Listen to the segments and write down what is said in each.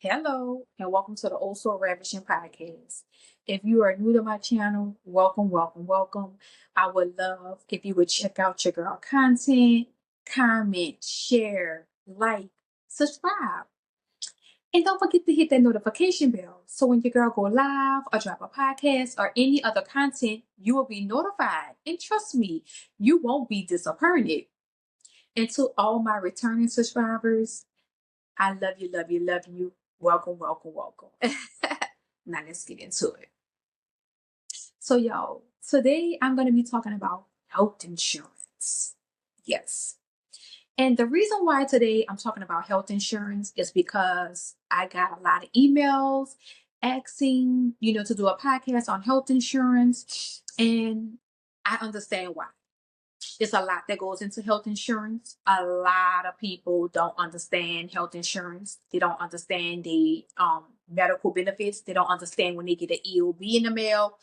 Hello, and welcome to the Also Ravishing Podcast. If you are new to my channel, welcome, welcome, welcome. I would love if you would check out your girl content, comment, share, like, subscribe. And don't forget to hit that notification bell so when your girl go live or drop a podcast or any other content, you will be notified. And trust me, you won't be disappointed. And to all my returning subscribers, I love you, love you, love you. Welcome, welcome, welcome. Now let's get into it. So, y'all, today I'm going to be talking about health insurance. Yes. And the reason why today I'm talking about health insurance is because I got a lot of emails asking, to do a podcast on health insurance. And I understand why. It's a lot that goes into health insurance. A lot of people don't understand health insurance. They don't understand the medical benefits. They don't understand when they get an EOB in the mail.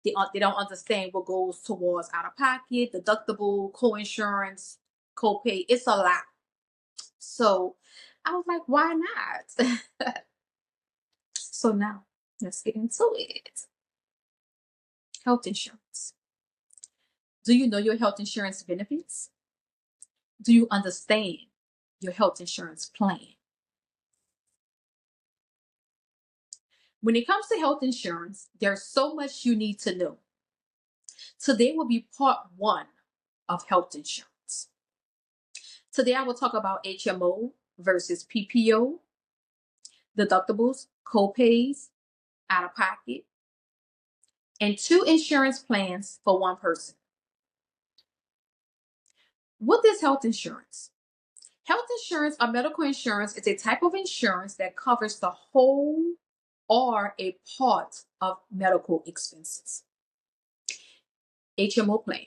They don't understand what goes towards out of pocket, deductible, co-insurance, copay. It's a lot. So I was like, why not? So now let's get into it. Health insurance. Do you know your health insurance benefits? Do you understand your health insurance plan? When it comes to health insurance, there's so much you need to know. Today will be part one of health insurance. Today I will talk about HMO versus PPO, deductibles, copays, out of pocket, and 2 insurance plans for one person. What is health insurance? Health insurance or medical insurance is a type of insurance that covers the whole or a part of medical expenses. HMO plan.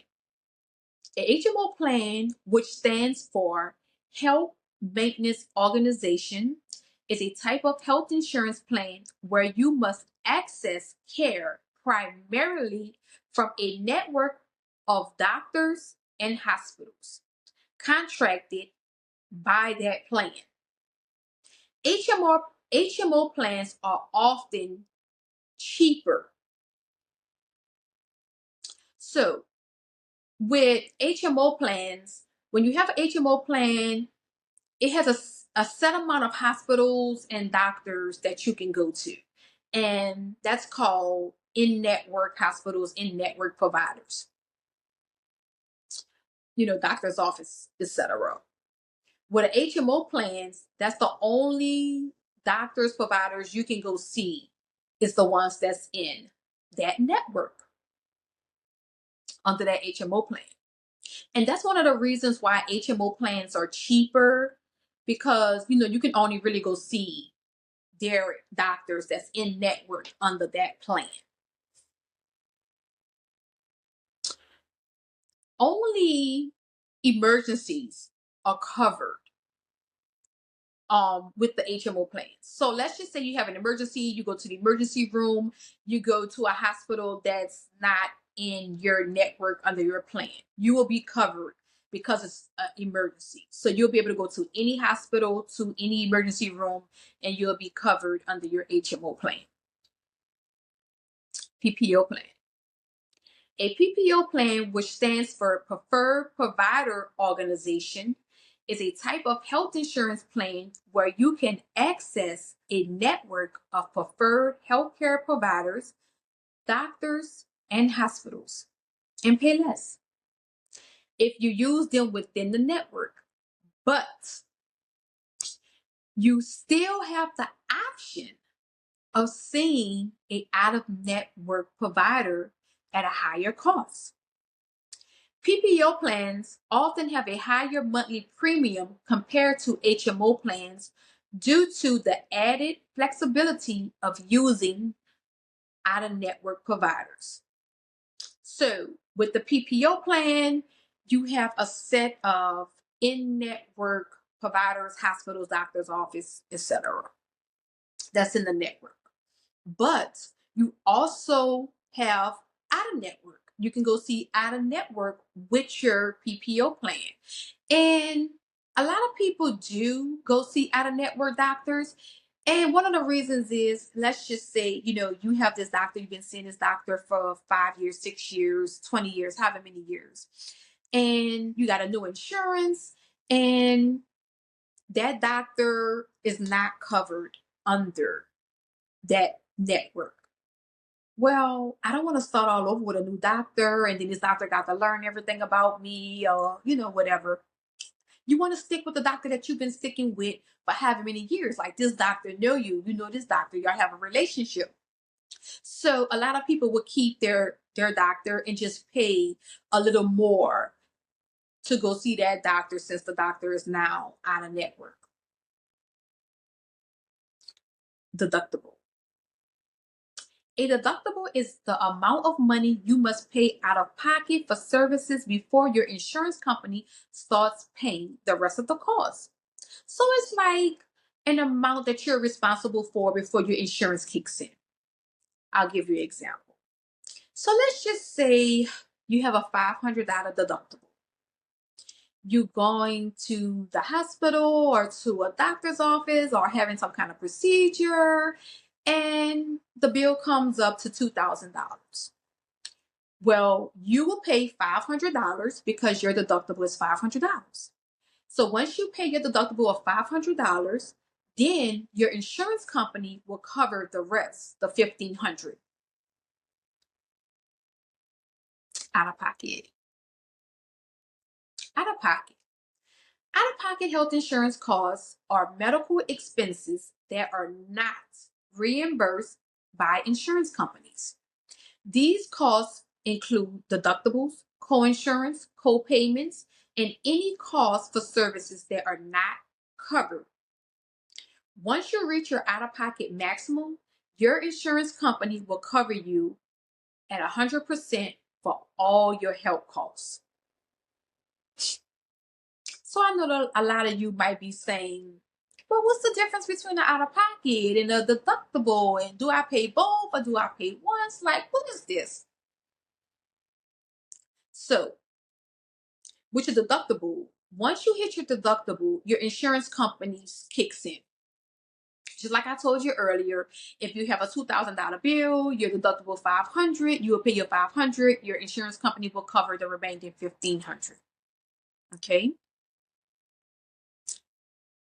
A HMO plan, which stands for Health Maintenance Organization, is a type of health insurance plan where you must access care primarily from a network of doctors and hospitals contracted by that plan. HMO plans are often cheaper. So, with HMO plans, when you have an HMO plan, it has a set amount of hospitals and doctors that you can go to. And that's called in-network hospitals, in-network providers. Doctor's office, etc. With an HMO plans, that's the only doctors, providers you can go see is the ones that's in that network under that HMO plan. And that's one of the reasons why HMO plans are cheaper, because you can only really go see their doctors that's in network under that plan. Only emergencies are covered with the HMO plans. So let's just say you have an emergency, you go to the emergency room, you go to a hospital that's not in your network under your plan. You will be covered because it's an emergency. So you'll be able to go to any hospital, to any emergency room, and you'll be covered under your HMO plan. PPO plan. A PPO plan, which stands for Preferred Provider Organization, is a type of health insurance plan where you can access a network of preferred healthcare providers, doctors, and hospitals, and pay less if you use them within the network. But you still have the option of seeing an out-of-network provider at a higher cost. PPO plans often have a higher monthly premium compared to HMO plans due to the added flexibility of using out-of-network providers. So with the PPO plan, you have a set of in-network providers, hospitals, doctors' office, etc. That's in the network. But you also have out-of-network. You can go see out-of-network with your PPO plan. And a lot of people do go see out-of-network doctors. And one of the reasons is, let's just say, you have this doctor, you've been seeing this doctor for 5 years, 6 years, 20 years, however many years. And you got a new insurance, and that doctor is not covered under that network. Well, I don't want to start all over with a new doctor, and then this doctor got to learn everything about me, or, whatever. You want to stick with the doctor that you've been sticking with for however many years. Like, this doctor know you, this doctor, y'all have a relationship. So a lot of people would keep their doctor and just pay a little more to go see that doctor, since the doctor is now out of network. Deductible. A deductible is the amount of money you must pay out of pocket for services before your insurance company starts paying the rest of the cost. So it's like an amount that you're responsible for before your insurance kicks in. I'll give you an example. So let's just say you have a $500 deductible. You going to the hospital or to a doctor's office or having some kind of procedure, and the bill comes up to $2,000. Well, you will pay $500 because your deductible is $500. So once you pay your deductible of $500, then your insurance company will cover the rest, the $1,500 out of pocket. Out of pocket. Out of pocket health insurance costs are medical expenses that are not reimbursed by insurance companies. These costs include deductibles, co-insurance, co-payments, and any costs for services that are not covered. Once you reach your out-of-pocket maximum, your insurance company will cover you at 100% for all your health costs. So I know that a lot of you might be saying, well, what's the difference between the out-of-pocket and the deductible? And do I pay both or do I pay once? Like, what is this? So, with your deductible, once you hit your deductible, your insurance company kicks in. Just like I told you earlier, if you have a $2,000 bill, your deductible $500, you will pay your $500. Your insurance company will cover the remaining $1,500. Okay.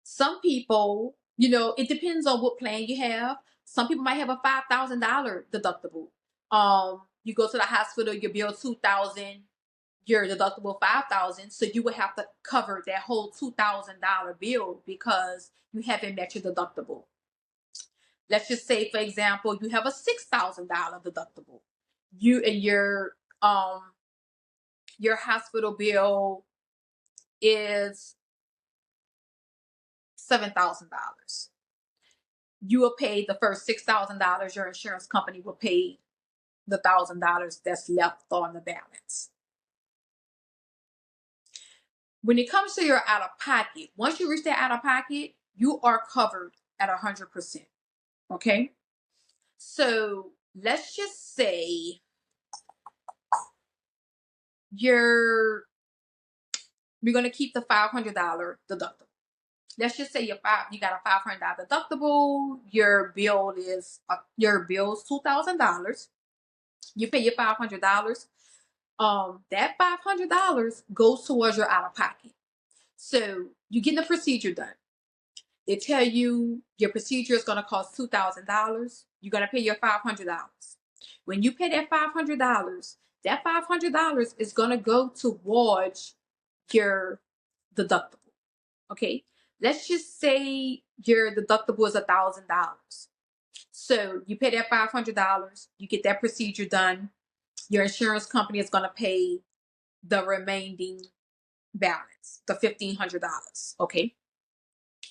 Some people, it depends on what plan you have. Some people might have a $5,000 deductible. You go to the hospital, your bill $2,000, your deductible $5,000, so you would have to cover that whole $2,000 bill because you haven't met your deductible. Let's just say, for example, you have a $6,000 deductible. You and your hospital bill is $7,000. You will pay the first $6,000. Your insurance company will pay the $1,000 that's left on the balance. When it comes to your out of pocket, once you reach that out of pocket, you are covered at 100%. Okay? So let's just say we're going to keep the $500 deductible. Let's just say you got a $500 deductible. Your bill is $2,000. You pay your $500. That $500 goes towards your out of pocket. So you get the procedure done. They tell you your procedure is going to cost $2,000. You're going to pay your $500. When you pay that $500, that $500 is going to go towards your deductible. Okay? Let's just say your deductible is $1,000. So you pay that $500, you get that procedure done. Your insurance company is going to pay the remaining balance, the $1,500. Okay?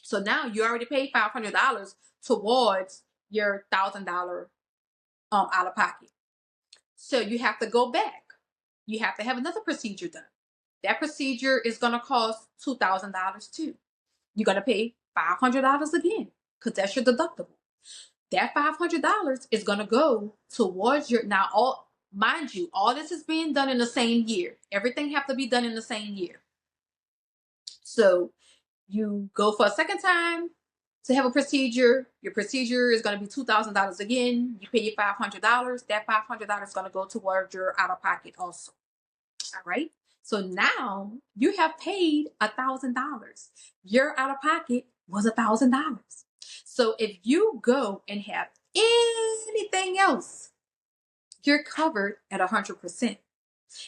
So now you already paid $500 towards your $1,000 out of pocket. So you have to go back. You have to have another procedure done. That procedure is going to cost $2,000 too. You're going to pay $500 again because that's your deductible. That $500 is going to go towards your, mind you, all this is being done in the same year. Everything have to be done in the same year. So you go for a second time to have a procedure. Your procedure is going to be $2,000 again. You pay your $500. That $500 is going to go towards your out of pocket also. All right. So now you have paid $1,000. Your out of pocket was $1,000. So if you go and have anything else, you're covered at 100%.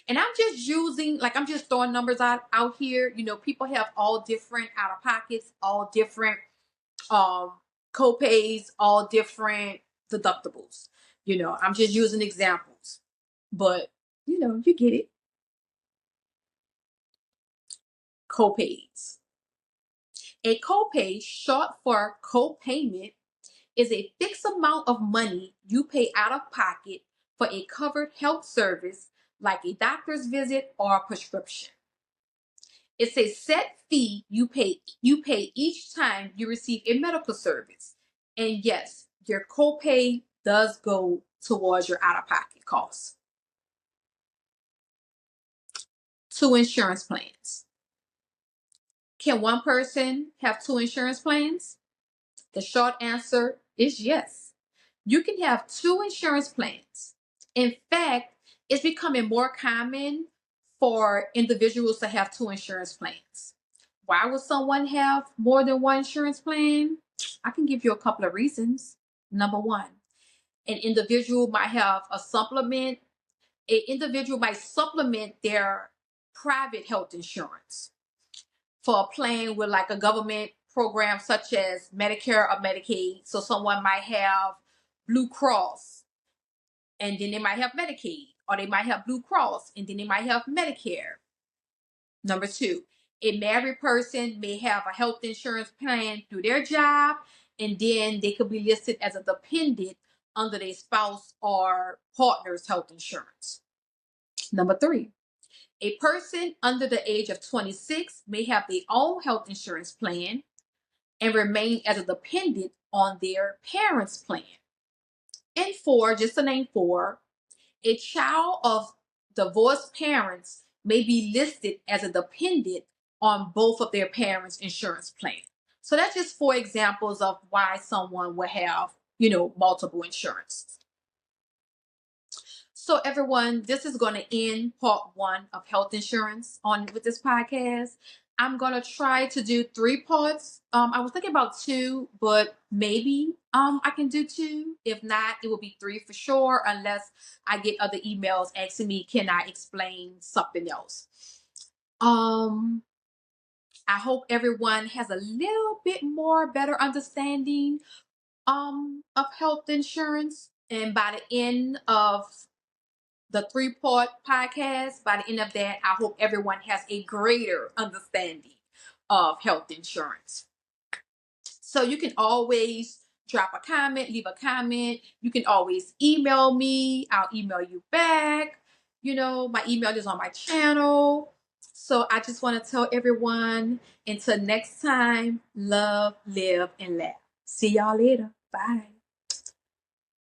And I'm just using, like, I'm just throwing numbers out here. You know, people have all different out of pockets, all different co-pays, all different deductibles. You know, I'm just using examples, but you know, you get it. Co-pays. A co-pay, short for co-payment, is a fixed amount of money you pay out of pocket for a covered health service like a doctor's visit or a prescription. It's a set fee you pay each time you receive a medical service. And yes, your copay does go towards your out-of-pocket costs. 2 insurance plans. Can one person have 2 insurance plans? The short answer is yes. You can have 2 insurance plans. In fact, it's becoming more common for individuals to have 2 insurance plans. Why would someone have more than one insurance plan? I can give you a couple of reasons. Number one, an individual might have a supplement. An individual might supplement their private health insurance for a plan with like a government program such as Medicare or Medicaid. So someone might have Blue Cross and then they might have Medicaid, or they might have Blue Cross and then they might have Medicare. Number two, a married person may have a health insurance plan through their job, and then they could be listed as a dependent under their spouse or partner's health insurance. Number three, a person under the age of 26 may have their own health insurance plan and remain as a dependent on their parents' plan. And four, just to name four, a child of divorced parents may be listed as a dependent on both of their parents' insurance plans. So that's just 4 examples of why someone will have, you know, multiple insurances. So everyone, this is going to end part 1 of health insurance on with this podcast. I'm going to try to do 3 parts. I was thinking about 2, but maybe I can do 2. If not, it will be 3 for sure, unless I get other emails asking me, can I explain something else? I hope everyone has a little bit more better understanding of health insurance. And by the end of the 3-part podcast, by the end of that, I hope everyone has a greater understanding of health insurance. So you can always drop a comment, leave a comment. You can always email me. I'll email you back. You know, my email is on my channel. So I just want to tell everyone, until next time, love, live, and laugh. See y'all later. Bye.